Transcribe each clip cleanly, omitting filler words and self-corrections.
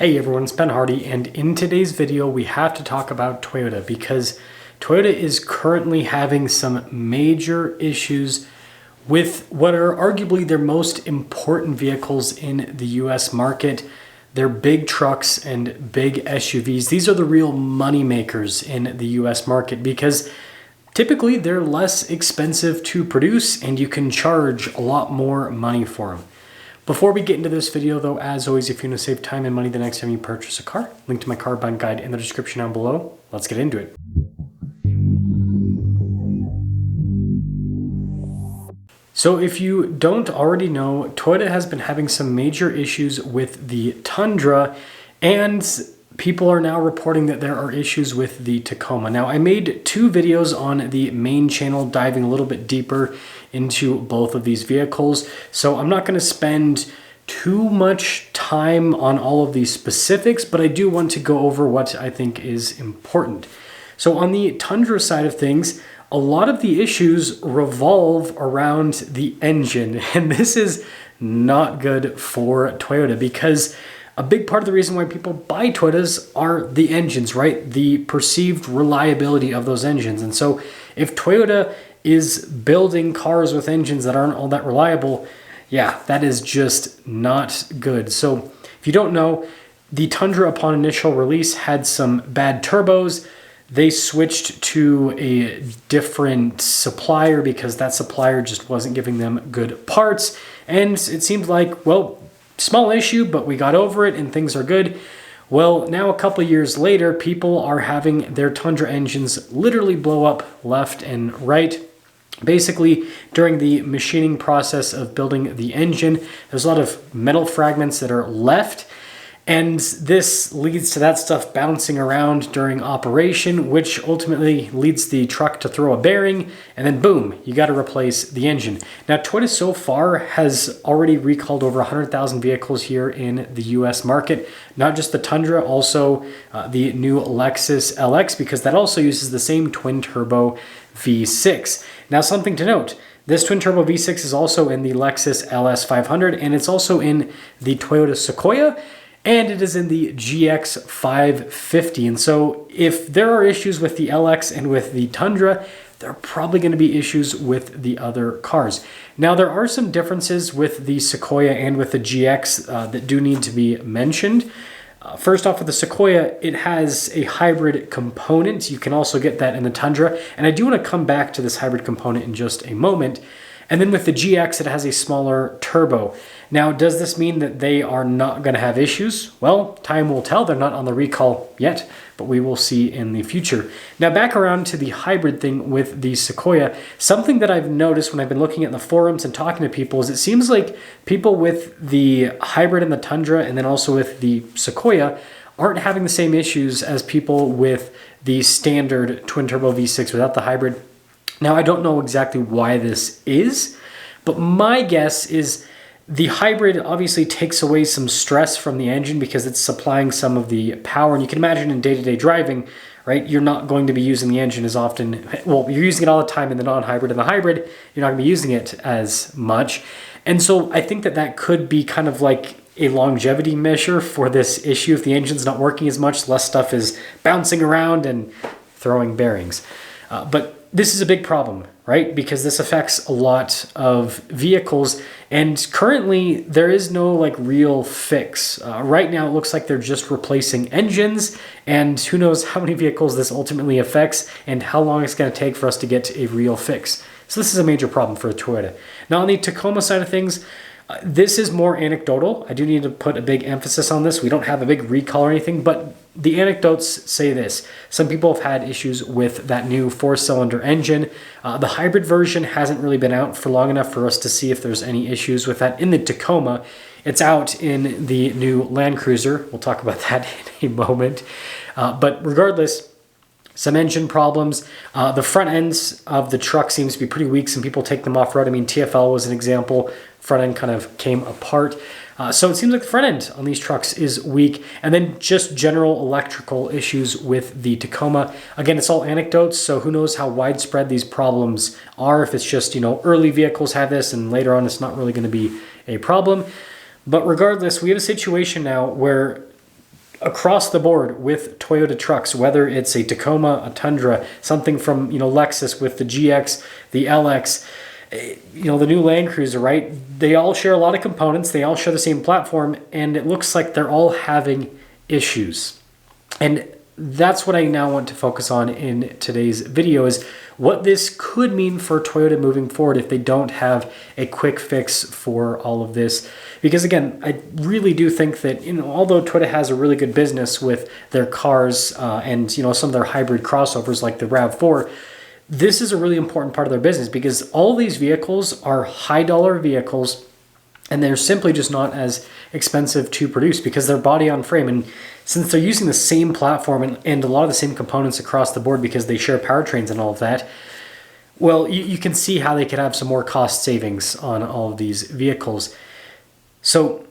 Hey everyone, it's Ben Hardy, and in today's video we have to talk about Toyota because Toyota is currently having some major issues with what are arguably their most important vehicles in the US market. They're big trucks and big SUVs. These are the real money makers in the US market because typically they're less expensive to produce and you can charge a lot more money for them. Before we get into this video though, as always, if you want to save time and money the next time you purchase a car, link to my car buying guide in the description down below. Let's get into it. So if you don't already know, Toyota has been having some major issues with the Tundra, and people are now reporting that there are issues with the Tacoma. Now, I made two videos on the main channel diving a little bit deeper into both of these vehicles, so I'm not going to spend too much time on all of these specifics, but I do want to go over what I think is important. So on the Tundra side of things, a lot of the issues revolve around the engine, and this is not good for Toyota because a big part of the reason why people buy Toyotas are the engines, right? The perceived reliability of those engines. And so if Toyota is building cars with engines that aren't all that reliable, yeah, that is just not good. So if you don't know, the Tundra upon initial release had some bad turbos. They switched to a different supplier because that supplier just wasn't giving them good parts. And it seemed like, well, small issue, but we got over it and things are good. Well, now a couple of years later, people are having their Tundra engines literally blow up left and right. Basically, during the machining process of building the engine, there's a lot of metal fragments that are left, and this leads to that stuff bouncing around during operation, which ultimately leads the truck to throw a bearing, and then boom, you got to replace the engine. Now, Toyota so far has already recalled over 100,000 vehicles here in the US market, not just the Tundra, also the new Lexus LX, because that also uses the same twin-turbo V6. Now, something to note, this twin-turbo V6 is also in the Lexus LS 500, and it's also in the Toyota Sequoia, and it is in the GX 550. And so if there are issues with the LX and with the Tundra, there are probably going to be issues with the other cars. Now, there are some differences with the Sequoia and with the GX that do need to be mentioned. First off, with the Sequoia, it has a hybrid component. You can also get that in the Tundra. And I do want to come back to this hybrid component in just a moment. And then with the GX, it has a smaller turbo. Now, does this mean that they are not going to have issues? Well, time will tell. They're not on the recall yet, but we will see in the future. Now, back around to the hybrid thing with the Sequoia, something that I've noticed when I've been looking at the forums and talking to people is it seems like people with the hybrid and the Tundra and then also with the Sequoia aren't having the same issues as people with the standard twin-turbo V6 without the hybrid. Now, I don't know exactly why this is, but my guess is the hybrid obviously takes away some stress from the engine because it's supplying some of the power. And you can imagine in day-to-day driving, right, you're not going to be using the engine as often. Well, you're using it all the time in the non-hybrid. In the hybrid, you're not going to be using it as much. And so I think that that could be kind of like a longevity measure for this issue. If the engine's not working as much, less stuff is bouncing around and throwing bearings. But this is a big problem, right? Because this affects a lot of vehicles, and currently there is no like real fix. Right now it looks like they're just replacing engines, and who knows how many vehicles this ultimately affects and how long it's going to take for us to get to a real fix. So this is a major problem for Toyota. Now on the Tacoma side of things, this is more anecdotal. I do need to put a big emphasis on this. We don't have a big recall or anything, but the anecdotes say this. Some people have had issues with that new 4-cylinder engine. The hybrid version hasn't really been out for long enough for us to see if there's any issues with that in the Tacoma. It's out in the new Land Cruiser. We'll talk about that in a moment. But regardless, some engine problems. The front ends of the truck seems to be pretty weak. Some people take them off-road. I mean, TFL was an example. Front end kind of came apart. So it seems like the front end on these trucks is weak. And then just general electrical issues with the Tacoma. Again, it's all anecdotes, so who knows how widespread these problems are. If it's just, early vehicles have this and later on it's not really going to be a problem. But regardless, we have a situation now where across the board with Toyota trucks, whether it's a Tacoma, a Tundra, something from, Lexus with the GX, the LX, the new Land Cruiser, right? They all share a lot of components. They all share the same platform, and it looks like they're all having issues. And that's what I now want to focus on in today's video, is what this could mean for Toyota moving forward if they don't have a quick fix for all of this. Because again, I really do think that, although Toyota has a really good business with their cars and some of their hybrid crossovers like the RAV4, this is a really important part of their business, because all these vehicles are high dollar vehicles, and they're simply just not as expensive to produce because they're body on frame. And since they're using the same platform and a lot of the same components across the board because they share powertrains and all of that, well, you can see how they could have some more cost savings on all of these vehicles. So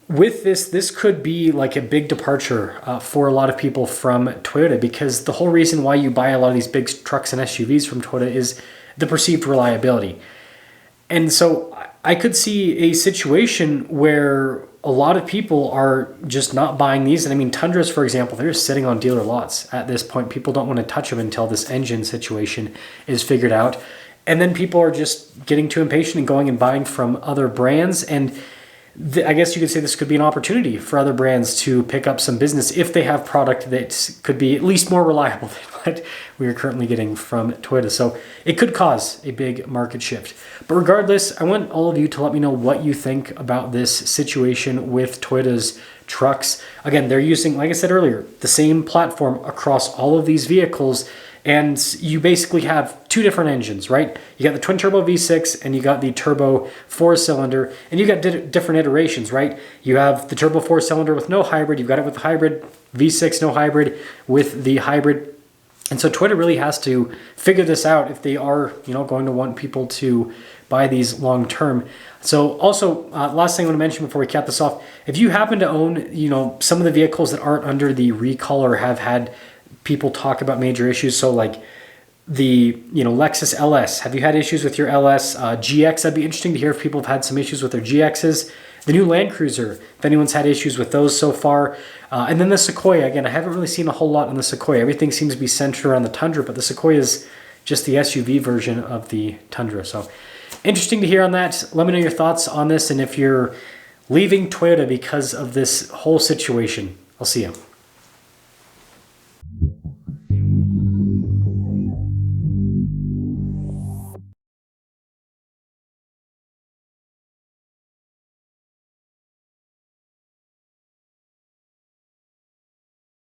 with this could be like a big departure for a lot of people from Toyota, because the whole reason why you buy a lot of these big trucks and SUVs from Toyota is the perceived reliability. And so I could see a situation where a lot of people are just not buying these. And I mean, Tundras, for example, they're just sitting on dealer lots at this point. People don't want to touch them until this engine situation is figured out. And then people are just getting too impatient and going and buying from other brands. And I guess you could say this could be an opportunity for other brands to pick up some business if they have product that could be at least more reliable than what we are currently getting from Toyota. So it could cause a big market shift. But regardless, I want all of you to let me know what you think about this situation with Toyota's trucks. Again, they're using, like I said earlier, the same platform across all of these vehicles. And you basically have two different engines, right? You got the twin turbo V6 and you got the turbo 4-cylinder, and you got different iterations, right? You have the turbo 4-cylinder with no hybrid. You've got it with the hybrid, V6 no hybrid, with the hybrid. And so Toyota really has to figure this out if they are, going to want people to buy these long term. So also, last thing I want to mention before we cap this off, if you happen to own, some of the vehicles that aren't under the recall or have had people talk about major issues, so like the Lexus LS, have you had issues with your LS? GX, that'd be interesting to hear if people have had some issues with their GXs. The new Land Cruiser, if anyone's had issues with those so far. And then the Sequoia, again, I haven't really seen a whole lot on the Sequoia. Everything seems to be centered around the Tundra, but the Sequoia is just the SUV version of the Tundra. So interesting to hear on that. Let me know your thoughts on this, and if you're leaving Toyota because of this whole situation. I'll see you.